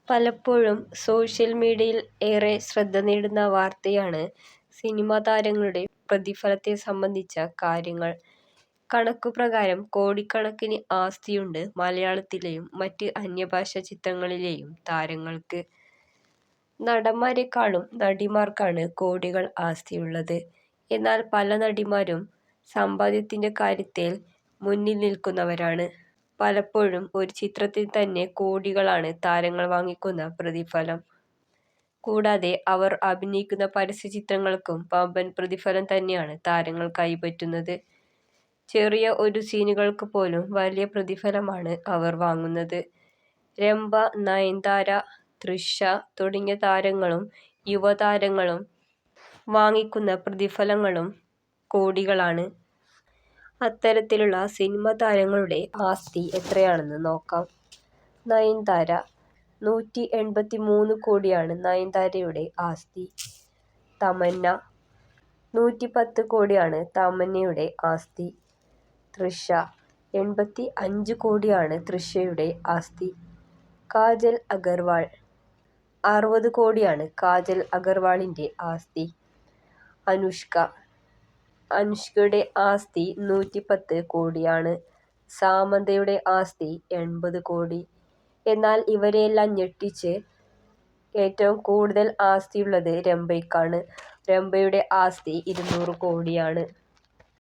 പലപ്പോഴും സോഷ്യൽ മീഡിയയിൽ ഏറെ ശ്രദ്ധ നേടുന്ന വാർത്തയാണ് സിനിമാ താരങ്ങളുടെ പ്രതിഫലത്തെ സംബന്ധിച്ച കാര്യങ്ങൾ. കണക്കുപ്രകാരം കോടിക്കണക്കിന് ആസ്തിയുണ്ട് മലയാളത്തിലെയും മറ്റ് അന്യഭാഷാ ചിത്രങ്ങളിലെയും താരങ്ങൾക്ക്. നടന്മാരെക്കാളും നടിമാർക്കാണ് കോടികൾ ആസ്തിയുള്ളത്. എന്നാൽ പല നടിമാരും സമ്പാദ്യത്തിന്റെ കാര്യത്തിൽ മുന്നിൽ നിൽക്കുന്നവരാണ്. പലപ്പോഴും ഒരു ചിത്രത്തിന് തന്നെ കോടികളാണ് താരങ്ങൾ വാങ്ങിക്കുന്ന പ്രതിഫലം. കൂടാതെ അവർ അഭിനയിക്കുന്ന പരസ്യചിത്രങ്ങൾക്കും വമ്പൻ പ്രതിഫലം തന്നെയാണ് താരങ്ങൾ കൈപ്പറ്റുന്നത്. ചെറിയ ഒരു സീനുകൾക്ക് പോലും വലിയ പ്രതിഫലമാണ് അവർ വാങ്ങുന്നത്. രംഭ, നയൻതാര, തൃഷ തുടങ്ങിയ താരങ്ങളും യുവതാരങ്ങളും വാങ്ങിക്കുന്ന പ്രതിഫലങ്ങളും കോടികളാണ്. അത്തരത്തിലുള്ള സിനിമാ താരങ്ങളുടെ ആസ്തി എത്രയാണെന്ന് നോക്കാം. നയൻതാര: 183 കോടിയാണ് നയൻതാരയുടെ ആസ്തി. തമന്ന: 110 കോടിയാണ് തമന്നയുടെ ആസ്തി. തൃഷ: 85 കോടിയാണ് തൃഷയുടെ ആസ്തി. കാജൽ അഗർവാൾ: 60 കോടിയാണ് കാജൽ അഗർവാളിന്റെ ആസ്തി. അനുഷ്ക: അനുഷ്കയുടെ ആസ്തി 110 കോടിയാണ്. സാമന്തയുടെ ആസ്തി 80 കോടി. എന്നാൽ ഇവരെയെല്ലാം ഞെട്ടിച്ച് ഏറ്റവും കൂടുതൽ ആസ്തിയുള്ളത് രംഭയ്ക്കാണ്. രംഭയുടെ ആസ്തി 200 കോടിയാണ്.